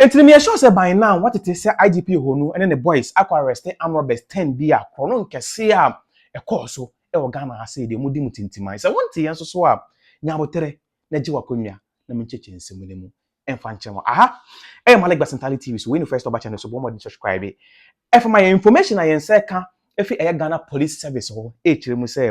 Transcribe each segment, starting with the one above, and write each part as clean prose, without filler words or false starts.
Enti me sure say by now what it is say IGP honu and then the boys akwa arrest armed robbers 10 bi a krono nkese a ekoso e wo Ghana ase de mudi mutintimai. Say one thing so so a nyabotere na ji wakonwa na mencheche nsemu ne mu emfa nchemo. Aha. Malikbasintale TV so when you first about channel so bo mo subscribe. If my information I say ka if Ghana police service ho e kire mu say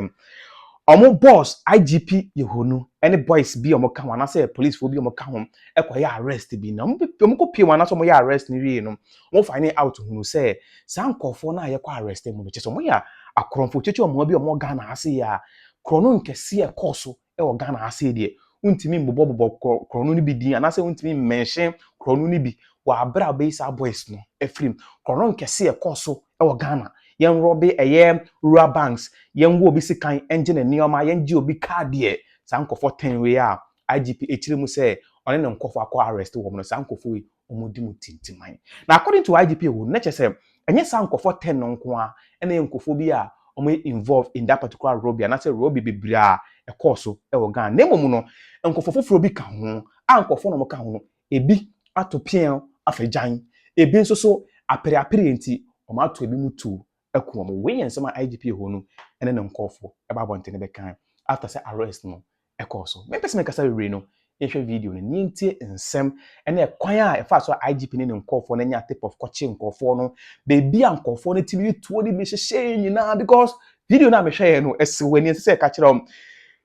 omo boss IGP yehonu any boys bi omo ka wana say police fo bi omo ka ho ekoya arrest bi na omo ko pie wana so omo ya arrest ni wie no omo find out hunu say sankofo na ye kwa arrest mu no cheso omo ya akronfo cheche omo bi omo Ghana ase ya krono nkese e koso e wo Ghana ase de untimi mbobo krono ni bi din anase untimi mention krono ni bi wa abra be sa boys no efrim krono nkese e koso e wo Ghana yen robe eye rural banks yen wo obi sikan engine nioma yen gi obi card ye sankofo 10 we a IGP echire mu say one ne nkofo akọ arrest wo no sankofo we omodi mu tintiman na according to IGP wo na chese enye sankofo 10 no nko a ene nkofo bi a omo involved in that particular robbery na say robbery bibria e course e wo Ghana nemo no nkofo foforo bi ka ho a nkofo no mo ka ho ebi atopien afejan ebi nso so apere enti omo ato ebi mu tu ekuomo we yensema IGP honu ene ne nkofo e ba bonte ne be kan after say arrest no e course me person kasa we no yehwe video no nientie nsem ene kwan a e fa so IGP ne nkofo na nya type of koche nkofo no bebi a nkofo no timi tuo ni be hyehye nyina because video na me hwe no ese wani ese ka kire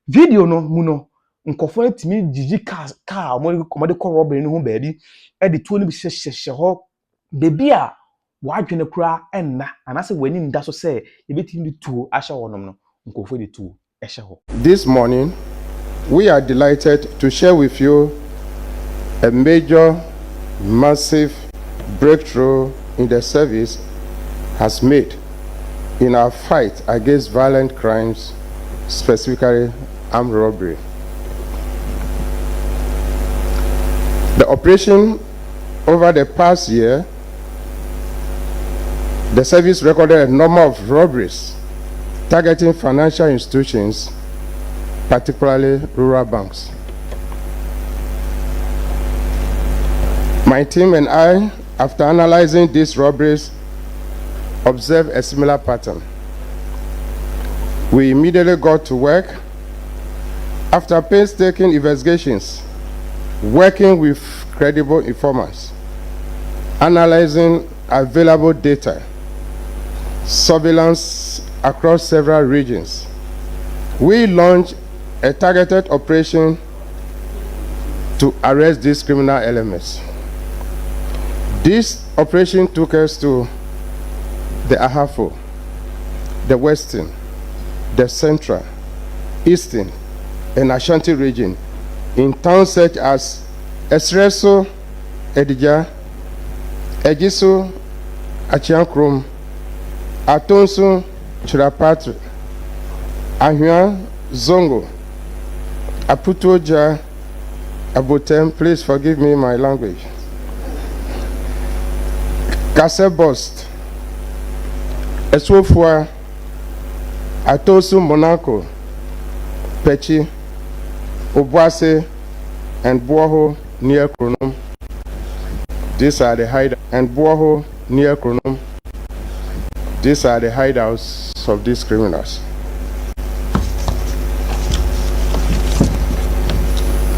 video no mu no nkofo no timi jiji car omode ko robbery no ho baadi e de tuo ni be hyehye ho bebi a wadwene kura enna anase wani nda so say yebetimi tuo ahye wonom no nkofo de tuo ehye ho. This morning we are delighted to share with you a major, massive breakthrough in the service has made in our fight against violent crimes, specifically armed robbery. The operation over the past year, the service recorded a number of robberies targeting financial institutions, particularly rural banks. My team and I, after analyzing these robberies, observed a similar pattern. We immediately got to work. After painstaking investigations, working with credible informants, analyzing available data, surveillance across several regions, we launched a targeted operation to arrest these criminal elements. This operation took us to the Ahafo, the Western, the Central, Eastern, and Ashanti region in towns such as Esreso, Edija, Ejiso, Achiankrum, Atonso, Chirapatre, Ahua, Zongo, Aputoja, Abotem, please forgive me my language, Kasebost, Eswofua, Atosu Monaco, Pechi, Obuase, and Boaho near Kronom. These are the hideouts, and Boaho near Kronom. These are the hideouts of these criminals.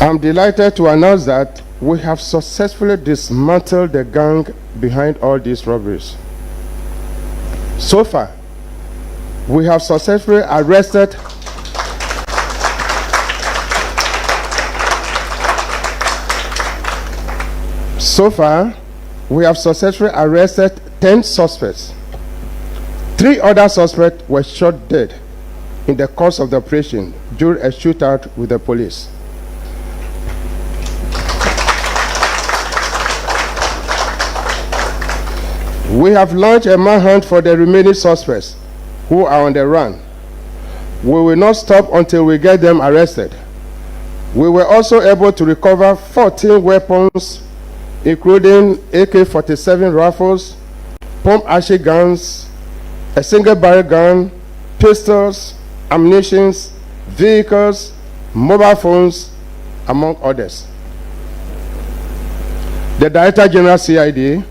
I'm delighted to announce that we have successfully dismantled the gang behind all these robberies. So far, we have successfully arrested we have successfully arrested 10 suspects. 3 other suspects were shot dead in the course of the operation during a shootout with the police. We have launched a manhunt for the remaining suspects who are on the run. We will not stop until we get them arrested. We were also able to recover 14 weapons, including AK-47 rifles, pump-action guns, a single-barrel gun, pistols, ammunition, vehicles, mobile phones, among others. The Director General KІIED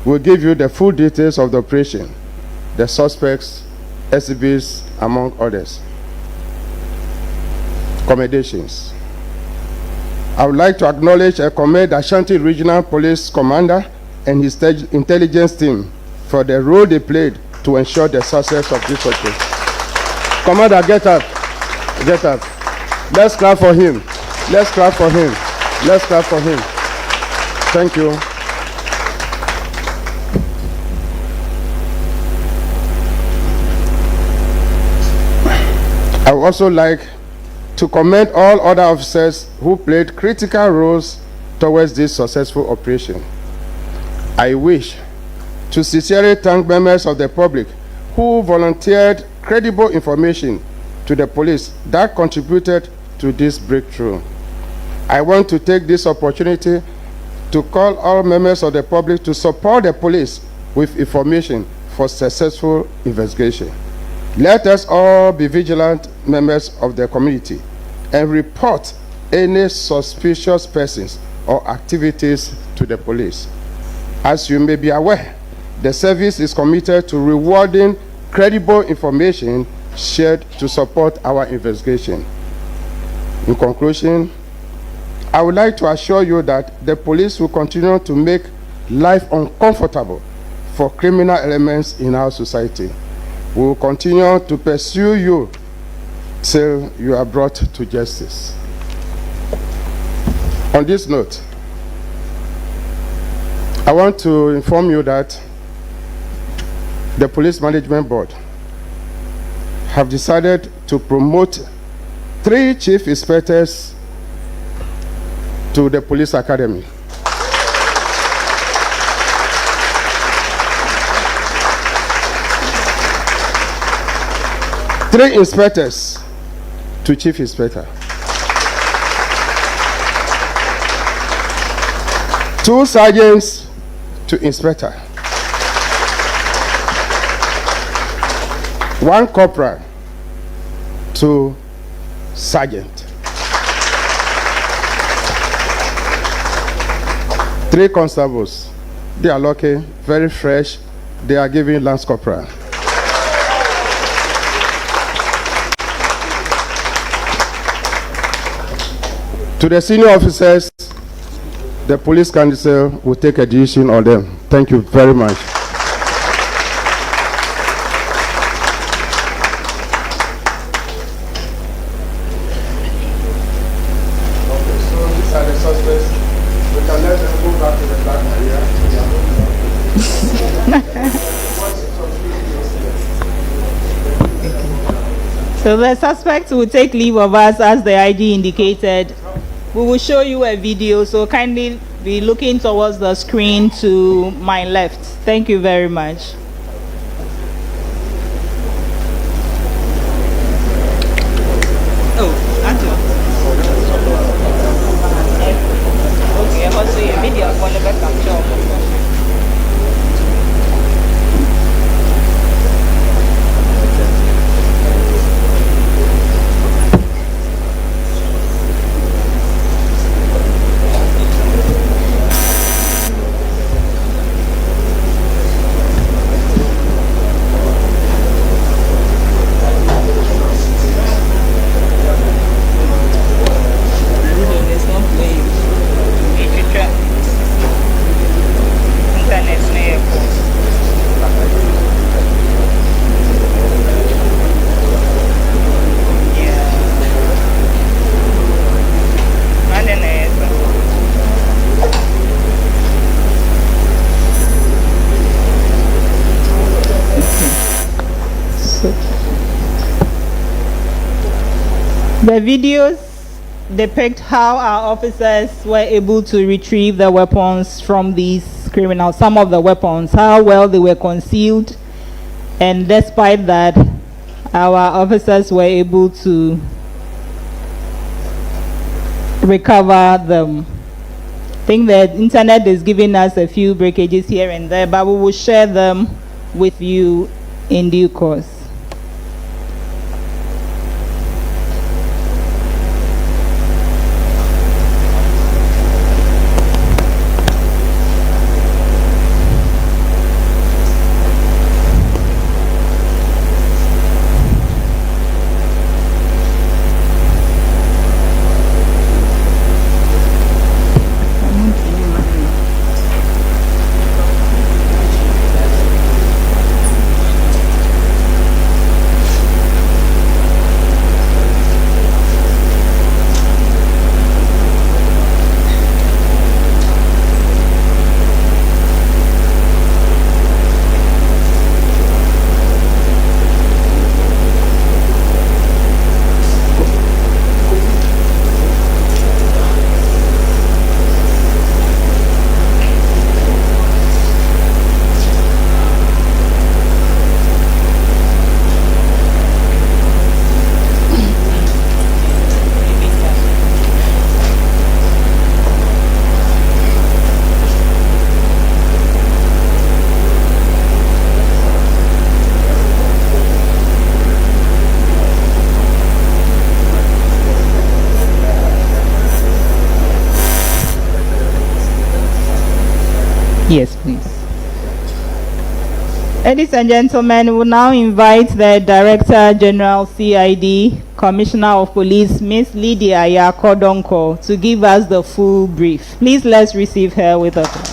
will give you the full details of the operation, the suspects, exhibits, among others. Commendations. I would like to acknowledge and commend Ashanti Regional Police Commander and his intelligence team for the role they played to ensure the success of this operation. Commander, get up. Get up. Let's clap for him. Let's clap for him. Let's clap for him. Thank you. I would also like to commend all other officers who played critical roles towards this successful operation. I wish to sincerely thank members of the public who volunteered credible information to the police that contributed to this breakthrough. I want to take this opportunity to call all members of the public to support the police with information for successful investigation. Let us all be vigilant members of the community and report any suspicious persons or activities to the police. As you may be aware, the service is committed to rewarding credible information shared to support our investigation. In conclusion, I would like to assure you that the police will continue to make life uncomfortable for criminal elements in our society. We will continue to pursue you till you are brought to justice. On this note, I want to inform you that the Police Management Board have decided to promote 3 chief inspectors to the Police Academy. Three inspectors to chief inspector. 2 sergeants to inspector. 1 corporal to sergeant. 3 constables. They are lucky, very fresh. They are giving lance corporal. To the senior officers, the police council will take a decision on them. Thank you very much. So these are the suspects. We can let them go back to the black area. So the suspects will take leave of us as the IG indicated. We will show you a video, so kindly be looking towards the screen to my left. Thank you very much. Oh, Angela. Okay, also your video on the back capture. The videos depict how our officers were able to retrieve the weapons from these criminals, some of the weapons, how well they were concealed, and despite that, our officers were able to recover them. I think the internet is giving us a few breakages here and there, but we will share them with you in due course. Yes, please. Ladies and gentlemen, we will now invite the Director General KįIED, Commissioner of Police, Ms. Lydia Yakodonko, to give us the full brief. Please let's receive her with applause.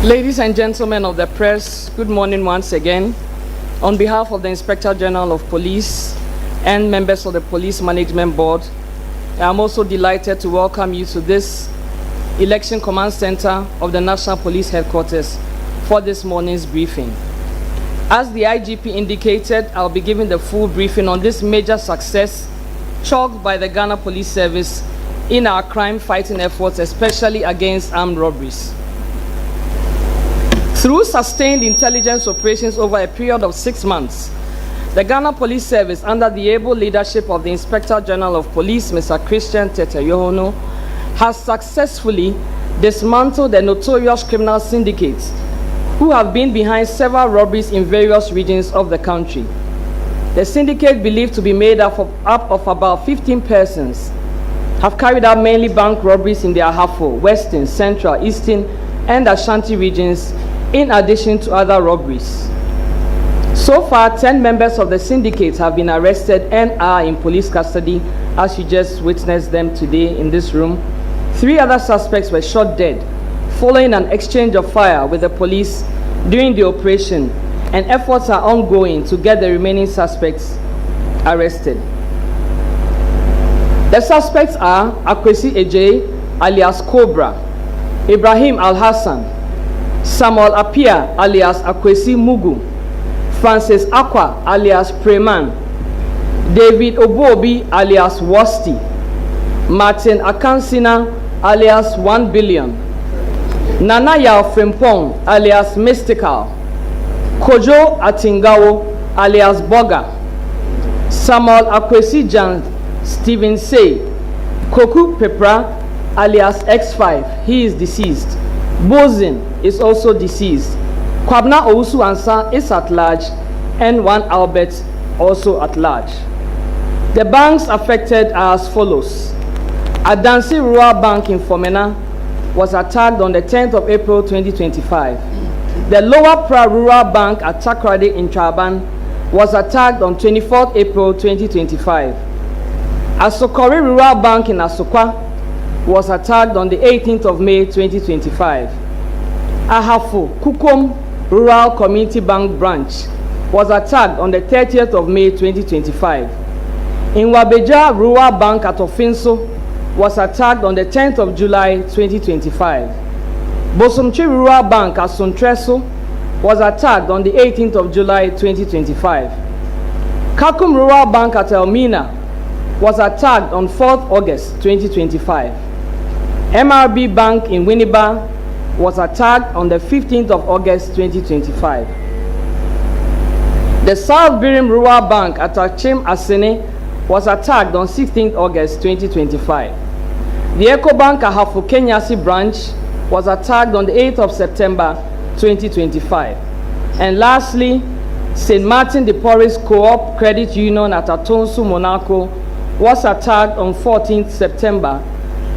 Ladies and gentlemen of the press, good morning once again. On behalf of the Inspector General of Police and members of the Police Management Board, I am also delighted to welcome you to this Election Command Center of the National Police Headquarters for this morning's briefing. As the IGP indicated, I'll be giving the full briefing on this major success chalked by the Ghana Police Service in our crime-fighting efforts, especially against armed robberies. Through sustained intelligence operations over a period of 6 months, the Ghana Police Service, under the able leadership of the Inspector General of Police, Mr. Christian Tete-Yohono, has successfully dismantled the notorious criminal syndicates who have been behind several robberies in various regions of the country. The syndicate, believed to be made up of about 15 persons, have carried out mainly bank robberies in the Ahafo, Western, Central, Eastern, and Ashanti regions, in addition to other robberies. So far, 10 members of the syndicate have been arrested and are in police custody, as you just witnessed them today in this room. 3 other suspects were shot dead following an exchange of fire with the police during the operation, and efforts are ongoing to get the remaining suspects arrested. The suspects are Akwesi Ejay, alias Cobra, Ibrahim Al-Hassan, Samuel Apia, alias Akwesi Mugu, Francis Akwa, alias Preman, David Obobi, alias Wasti, Martin Akansina, alias 1 Billion, Nana Yao Frimpong, alias Mystical, Kojo Atingawo, alias Boga, Samuel Akwesi Jan, Stephen Say, Koku Pepra, alias X5, he is deceased. Bozin is also deceased. Kwabna Owusubempah is at large, and 1 Albert also at large. The banks affected are as follows. Adansi Rural Bank in Fomena was attacked on the 10th of April 2025. The Lower Pra Rural Bank at Takoradi in Traban was attacked on 24th April 2025. Asokori Rural Bank in Asokwa was attacked on the 18th of May 2025. Ahafo Kukom Rural Community Bank branch was attacked on the 30th of May 2025. In Wabeja Rural Bank at Ofinso was attacked on the 10th of July 2025. Bosomchi Rural Bank at Sontreso was attacked on the 18th of July 2025. Kakum Rural Bank at Elmina was attacked on 4th August 2025. MRB Bank in Winneba was attacked on the 15th of August 2025. The South Birim Rural Bank at Achim Asene was attacked on 16th August 2025. The Eco Bank Ahafo Kenyasi branch was attacked on the 8th of September 2025. And lastly, St. Martin de Porres Co-op Credit Union at Atonsu, Monaco was attacked on 14th September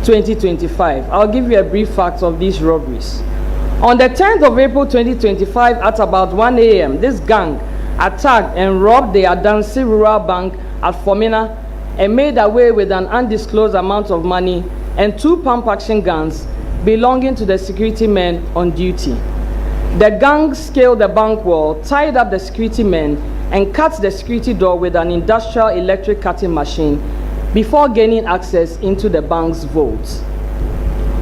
2025. I'll give you a brief fact of these robberies. On the 10th of April 2025 at about 1 a.m., this gang attacked and robbed the Adansi Rural Bank at Fomena and made away with an undisclosed amount of money and 2 pump action guns belonging to the security men on duty. The gang scaled the bank wall, tied up the security men, and cut the security door with an industrial electric cutting machine before gaining access into the bank's vaults.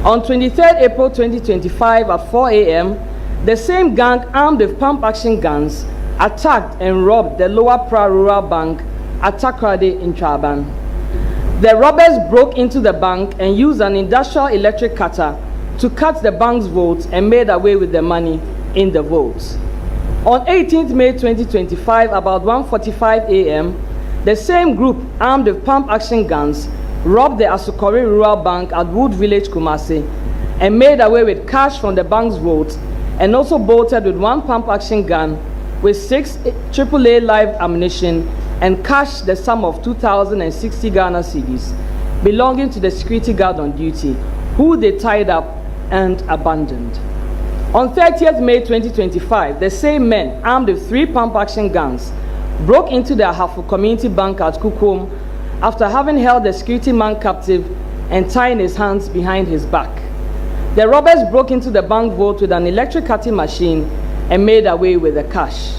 On 23rd April 2025 at 4 a.m., the same gang armed with pump action guns attacked and robbed the Lower Pra Rural Bank at Takoradi in Traban. The robbers broke into the bank and used an industrial electric cutter to cut the bank's vaults and made away with the money in the vaults. On 18th May 2025, about 1:45 a.m., the same group armed with pump action guns robbed the Asukori Rural Bank at Wood Village, Kumasi, and made away with cash from the bank's vault, and also bolted with one pump-action gun with 6 AAA live ammunition and cashed the sum of 2,060 Ghana cedis belonging to the security guard on duty, who they tied up and abandoned. On 30th May 2025, the same men, armed with 3 pump-action guns, broke into the Ahafo Community Bank at Kukum after having held the security man captive and tying his hands behind his back. The robbers broke into the bank vault with an electric cutting machine and made away with the cash.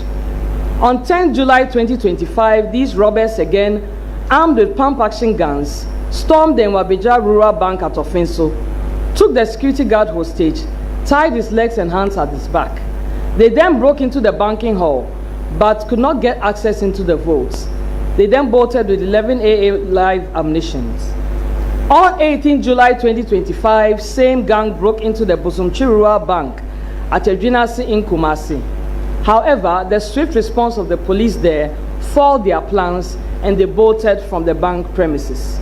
On 10 July 2025, these robbers, again armed with pump-action guns, stormed the Nwabija Rural Bank at Ofinso, took the security guard hostage, tied his legs and hands at his back. They then broke into the banking hall, but could not get access into the vaults. They then bolted with 11 AA live ammunitions. On 18 July 2025, same gang broke into the Bosomchi Rural Bank at Edwinasi in Kumasi. However, the swift response of the police there foiled their plans and they bolted from the bank premises.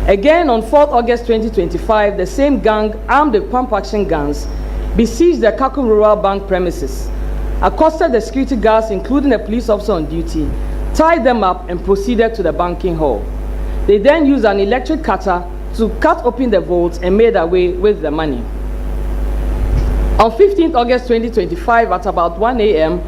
Again, on 4th August 2025, the same gang, armed with pump-action guns, besieged the Kakum Rural Bank premises, accosted the security guards, including a police officer on duty, tied them up, and proceeded to the banking hall. They then used an electric cutter to cut open the vaults and made away with the money. On 15th August 2025, at about 1 a.m.,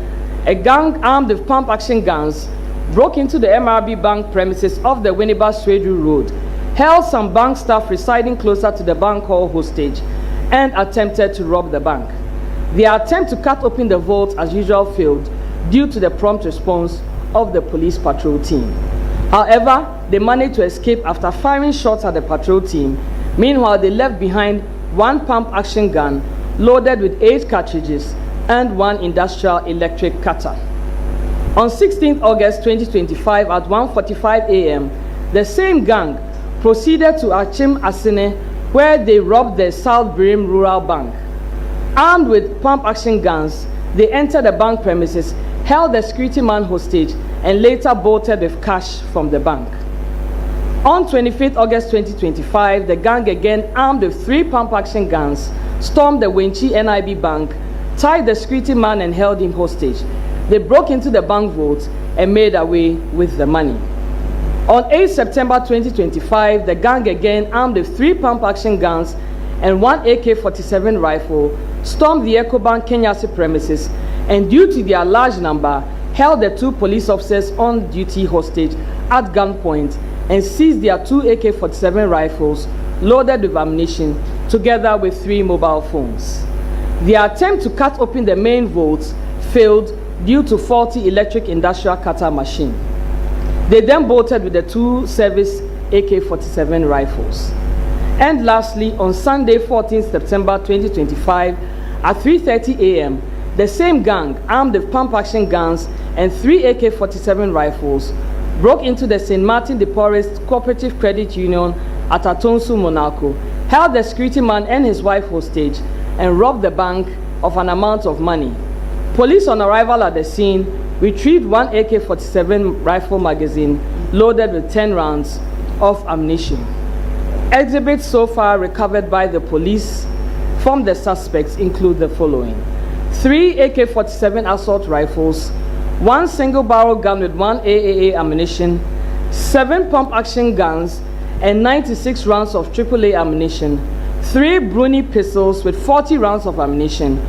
a gang armed with pump-action guns broke into the MRB Bank premises off the Winneba Swedu Road, held some bank staff residing closer to the bank hall hostage, and attempted to rob the bank. Their attempt to cut open the vault as usual failed due to the prompt response of the police patrol team. However, they managed to escape after firing shots at the patrol team. Meanwhile, they left behind one pump-action gun loaded with 8 cartridges and one industrial electric cutter. On 16th August 2025 at 1:45 a.m., the same gang proceeded to Achim Asine, where they robbed the South Birim Rural Bank. Armed with pump-action guns, they entered the bank premises, held the security man hostage, and later bolted with cash from the bank. On 25th August 2025, the gang, again armed with 3 pump-action guns, stormed the Wenchi NIB Bank, tied the security man and held him hostage. They broke into the bank vault and made away with the money. On 8 September 2025, the gang, again armed with 3 pump-action guns and 1 AK-47 rifle, stormed the EcoBank Kenyasi premises, and due to their large number, held the 2 police officers on duty hostage at gunpoint and seized their 2 AK-47 rifles loaded with ammunition, together with 3 mobile phones. Their attempt to cut open the main vaults failed due to faulty electric industrial cutter machine. They then bolted with the 2 service AK-47 rifles. And lastly, on Sunday, 14th September 2025, at 3:30 a.m., the same gang, armed with pump-action guns and 3 AK-47 rifles, broke into the St. Martin de Porres Cooperative Credit Union at Atonsu, Monaco, held the security man and his wife hostage, and robbed the bank of an amount of money. Police, on arrival at the scene, retrieved 1 AK-47 rifle magazine loaded with 10 rounds of ammunition. Exhibits so far recovered by the police from the suspects include the following: 3 AK-47 assault rifles, 1 single-barrel gun with 1 AAA ammunition, 7 pump-action guns, and 96 rounds of AAA ammunition, 3 Bruni pistols with 40 rounds of ammunition,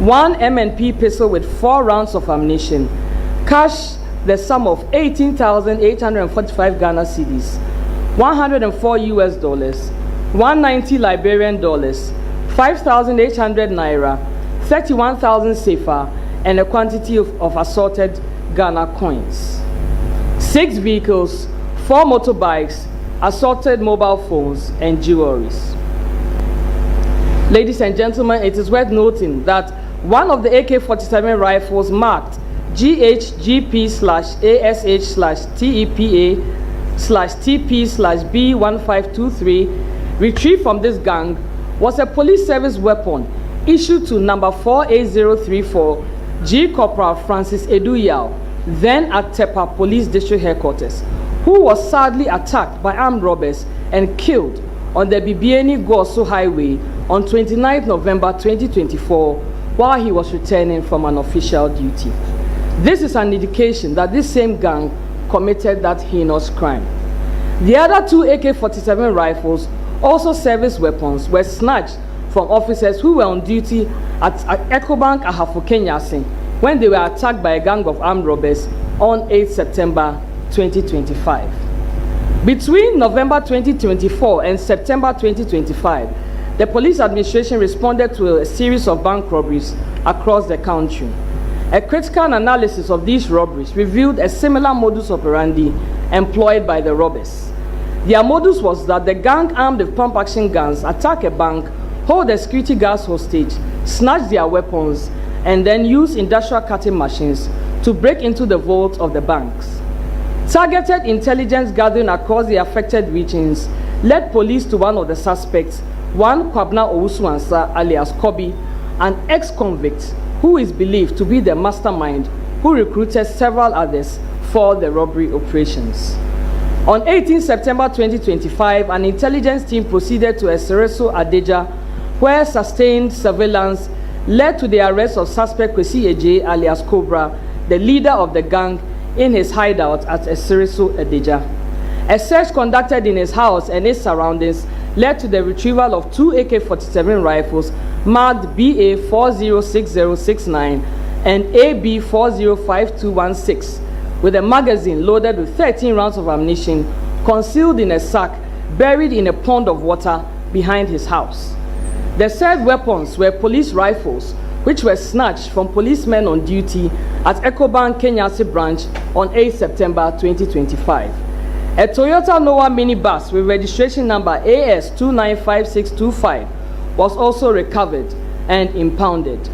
1 M&P pistol with 4 rounds of ammunition, cash the sum of 18,845 Ghana cedis, $104 US, 190 Liberian dollars, 5,800 naira, 31,000 sefa, and a quantity of assorted Ghana coins. 6 vehicles, 4 motorbikes, assorted mobile phones, and jewelries. Ladies and gentlemen, it is worth noting that one of the AK-47 rifles marked GHGP/ASH/TEPA/TP/B1523 retrieved from this gang was a police service weapon issued to number 48034 G Corporal Francis Eduyao, then at Tepa Police District Headquarters, who was sadly attacked by armed robbers and killed on the Bibiani-Goso Highway on 29 November 2024 while he was returning from an official duty. This is an indication that this same gang committed that heinous crime. The other 2 AK-47 rifles, also service weapons, were snatched from officers who were on duty at Ecobank Ahafo Kenyasi when they were attacked by a gang of armed robbers on 8 September 2025. Between November 2024 and September 2025, the police administration responded to a series of bank robberies across the country. A critical analysis of these robberies revealed a similar modus operandi employed by the robbers. Their modus was that the gang armed with pump-action guns attack a bank, hold the security guards hostage, snatch their weapons, and then use industrial cutting machines to break into the vaults of the banks. Targeted intelligence gathering across the affected regions led police to one of the suspects, one Kwabna Owusubempah alias Kobi, an ex-convict who is believed to be the mastermind who recruited several others for the robbery operations. On 18 September 2025, an intelligence team proceeded to Esereso Adeja, where sustained surveillance led to the arrest of suspect KįIIed alias Cobra, the leader of the gang, in his hideout at Esereso Adeja. A search conducted in his house and its surroundings led to the retrieval of 2 AK-47 rifles marked BA 406069 and AB 405216, with a magazine loaded with 13 rounds of ammunition concealed in a sack buried in a pond of water behind his house. The said weapons were police rifles, which were snatched from policemen on duty at Ecobank Kenyasi branch on 8 September 2025. A Toyota Noah minibus with registration number AS295625 was also recovered and impounded.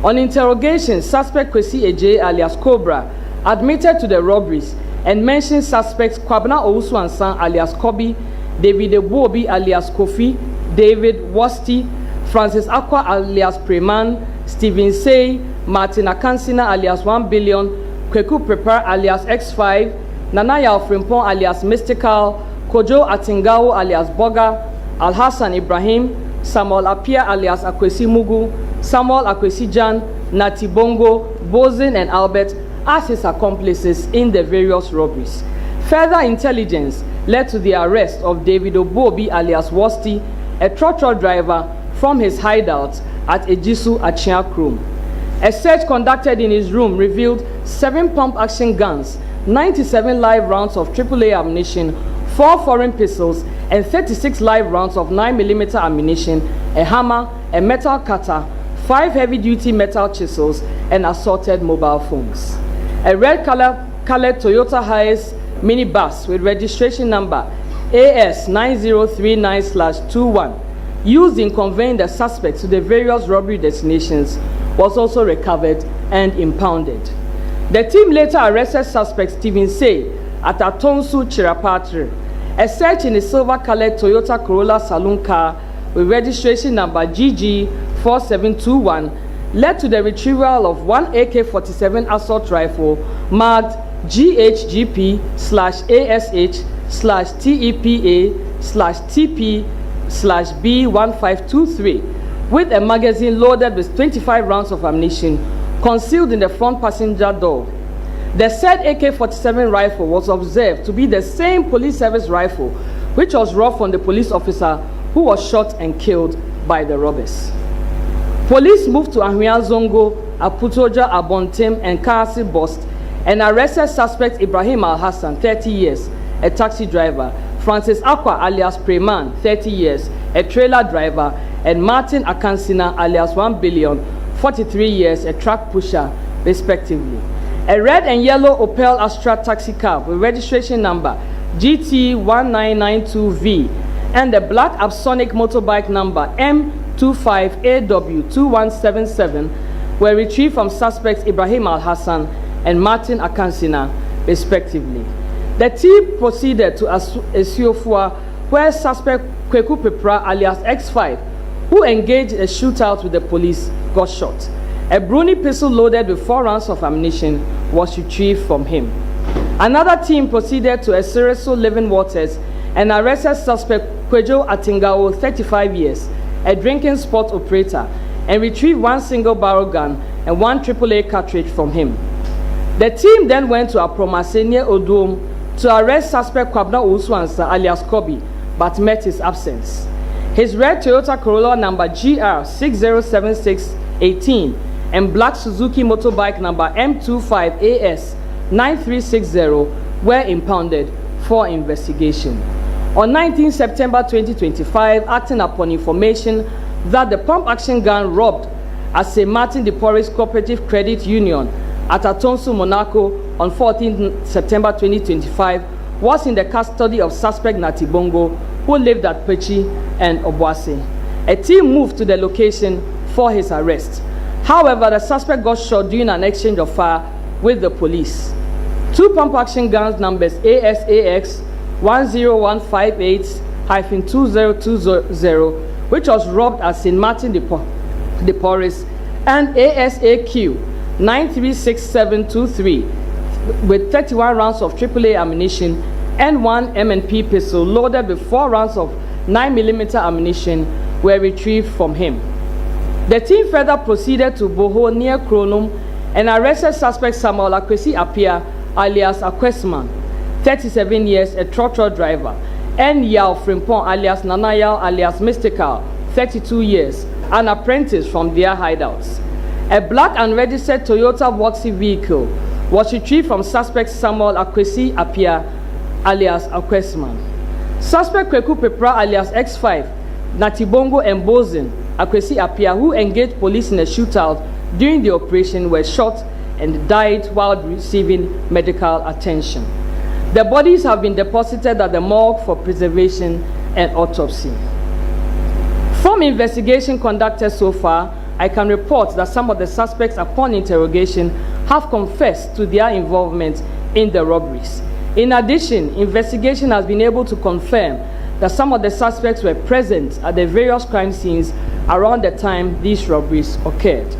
On interrogation, suspect KįIIed alias Cobra admitted to the robberies and mentioned suspects Kwabna Owusubempah alias Kobi, David Ebobi alias Kofi, David Wasti, Francis Akwa alias Preman, Stephen Say, Martin Akansina alias 1 billion, Kweku Prepar alias X5, Nanaya Frimpon alias Mystical, Kojo Atingao alias Boga, Alhassan Ibrahim, Samuel Apia alias Akwesi Mugu, Samuel Akwesi Jan, Nati Bongo, Bozin and Albert as his accomplices in the various robberies. Further intelligence led to the arrest of David Obobi alias Wasti, a trotro driver, from his hideout at Ejisu Achia Krom. A search conducted in his room revealed 7 pump-action guns, 97 live rounds of AAA ammunition, 4 foreign pistols, and 36 live rounds of 9mm ammunition, a hammer, a metal cutter, 5 heavy-duty metal chisels, and assorted mobile phones. A red-colored Toyota Hiace minibus with registration number AS9039/21, used in conveying the suspects to the various robbery destinations, was also recovered and impounded. The team later arrested suspect Stephen Say at Atonsu Chirapatre. A search in a silver-colored Toyota Corolla saloon car with registration number GG4721 led to the retrieval of 1 AK-47 assault rifle marked GHGP/ASH/TEPA/TP/B1523 with a magazine loaded with 25 rounds of ammunition concealed in the front passenger door. The said AK-47 rifle was observed to be the same police service rifle which was robbed from the police officer who was shot and killed by the robbers. Police moved to Ahwea Zongo, Aputoja, Abontem, and Kasi Bost and arrested suspect Ibrahim Al-Hassan, 30 years, a taxi driver, Francis Akwa alias Preman, 30 years, a trailer driver, and Martin Akansina alias 1 billion, 43 years, a truck pusher, respectively. A red and yellow Opel Astra taxi cab with registration number GT1992V and a black Absonic motorbike number M25AW2177 were retrieved from suspects Ibrahim Al-Hassan and Martin Akansina, respectively. The team proceeded to Esiofua, where suspect Kweku Prepar alias X5, who engaged a shootout with the police, got shot. A Bruni pistol loaded with 4 rounds of ammunition was retrieved from him. Another team proceeded to Esereso Living Waters and arrested suspect Kwejo Atingao, 35 years, a drinking sport operator, and retrieved one single barrel gun and one AAA cartridge from him. The team then went to Apromase near Odom to arrest suspect Kwabna Owusubempah alias Kobi, but met his absence. His red Toyota Corolla number GR 607618 and black Suzuki motorbike number M25AS 9360 were impounded for investigation. On 19 September 2025, acting upon information that the pump action gun robbed at St. Martin de Porres Cooperative Credit Union at Atonsu, Monaco on 14 September 2025 was in the custody of suspect Natibongo, who lived at Pechi and Obuasi. A team moved to the location for his arrest. However, the suspect got shot during an exchange of fire with the police. Two pump action guns numbers ASAX 10158-2020, which was robbed at St. Martin de Porres, and ASAQ 936723 with 31 rounds of AAA ammunition and one M&P pistol loaded with 4 rounds of 9mm ammunition were retrieved from him. The team further proceeded to Boho near Kronum and arrested suspect Samuel Akwesi Apia alias Akwesman, 37 years, a trotro driver, and Yao Frimpong alias Nanayao alias Mystical, 32 years, an apprentice from their hideouts. A black unregistered Toyota Voxy vehicle was retrieved from suspect Samuel Akwesi Apia alias Akwesman. Suspect Kweku Pepra alias X5, Natibongo and Bozin Akwesi Apia, who engaged police in a shootout during the operation, were shot and died while receiving medical attention. The bodies have been deposited at the morgue for preservation and autopsy. From investigation conducted so far, I can report that some of the suspects, upon interrogation, have confessed to their involvement in the robberies. In addition, investigation has been able to confirm that some of the suspects were present at the various crime scenes around the time these robberies occurred.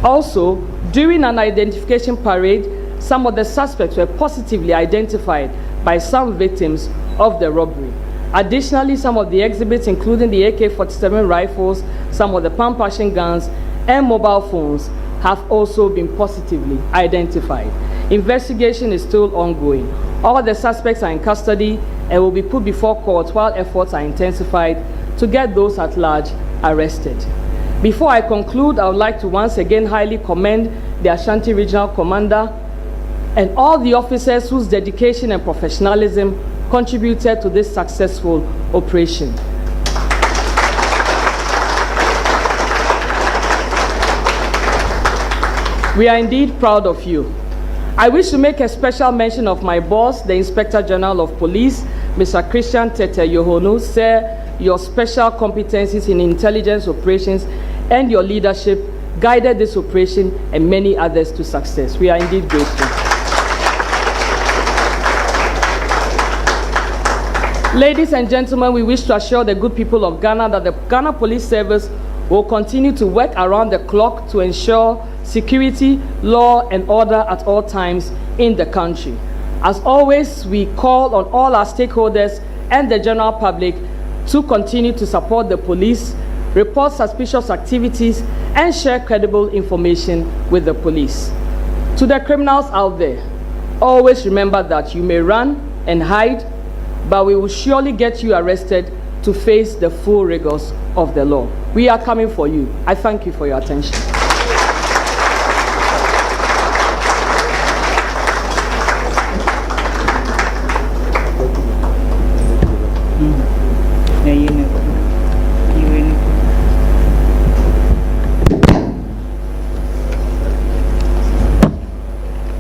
Also, during an identification parade, some of the suspects were positively identified by some victims of the robbery. Additionally, some of the exhibits, including the AK-47 rifles, some of the pump action guns, and mobile phones, have also been positively identified. Investigation is still ongoing. All the suspects are in custody and will be put before court while efforts are intensified to get those at large arrested. Before I conclude, I would like to once again highly commend the Ashanti Regional Commander and all the officers whose dedication and professionalism contributed to this successful operation. We are indeed proud of you. I wish to make a special mention of my boss, the Inspector General of Police, Mr. Christian Tete Yohonu. Sir, your special competencies in intelligence operations and your leadership guided this operation and many others to success. We are indeed grateful. Ladies and gentlemen, we wish to assure the good people of Ghana that the Ghana Police Service will continue to work around the clock to ensure security, law, and order at all times in the country. As always, we call on all our stakeholders and the general public to continue to support the police, report suspicious activities, and share credible information with the police. To the criminals out there, always remember that you may run and hide, but we will surely get you arrested to face the full rigors of the law. We are coming for you. I thank you for your attention.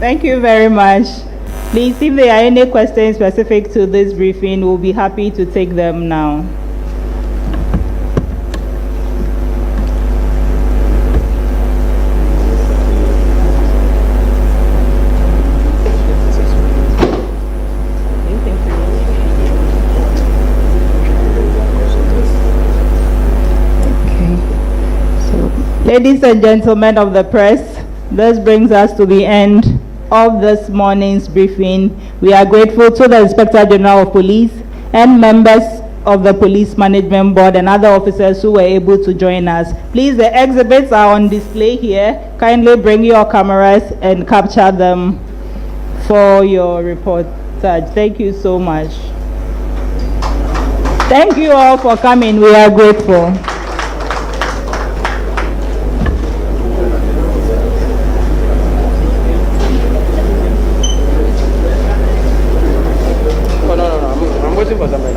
Thank you very much. Please, if there are any questions specific to this briefing, we'll be happy to take them now. Ladies and gentlemen of the press, this brings us to the end of this morning's briefing. We are grateful to the Inspector General of Police and members of the Police Management Board and other officers who were able to join us. Please, the exhibits are on display here. Kindly bring your cameras and capture them for your reportage. Thank you so much. Thank you all for coming. We are grateful. I'm waiting for somebody.